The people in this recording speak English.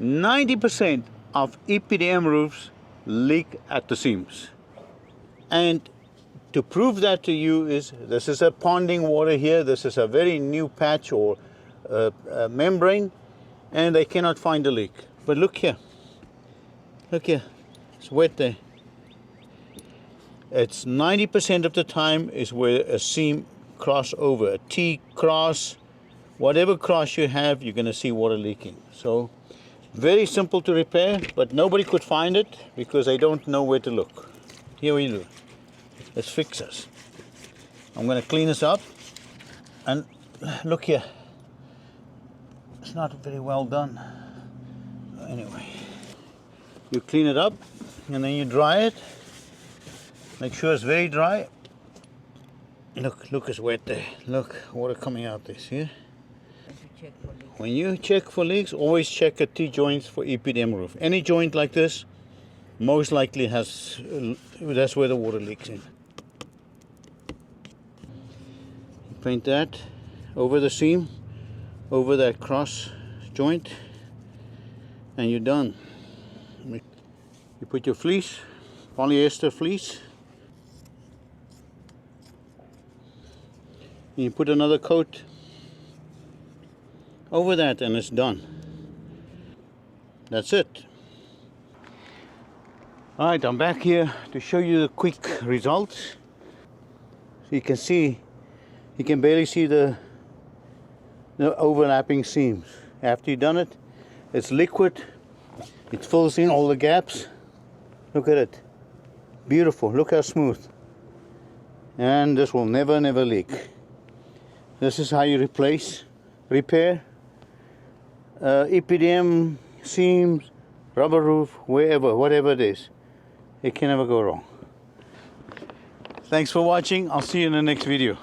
90% of EPDM roofs leak at the seams. And to prove that to you is, this is a ponding water here, this is a very new patch or membrane, and they cannot find a leak. But look here, it's wet there. It's 90% of the time is where a seam cross over, a T cross, whatever cross you have, you're going to see water leaking. So very simple to repair, but nobody could find it because they don't know where to look. Here we do. Let's fix this. I'm going to clean this up, and look here. It's not very well done. Anyway, you clean it up and then you dry it. Make sure it's very dry. Look, it's wet there. Look, water coming out there, see? When you check for leaks, always check at T-joints for EPDM roof. Any joint like this, most likely that's where the water leaks in. Paint that over the seam, over that cross joint, and you're done. You put your fleece, polyester fleece, and you put another coat over that, and it's done. That's it. Alright, I'm back here to show you the quick results. So you can see, you can barely see the overlapping seams. After you've done it, it's liquid, it fills in all the gaps. Look at it, beautiful, look how smooth. And this will never leak. This is how you repair EPDM seams, rubber roof, whatever it is. It can never go wrong. Thanks for watching. I'll see you in the next video.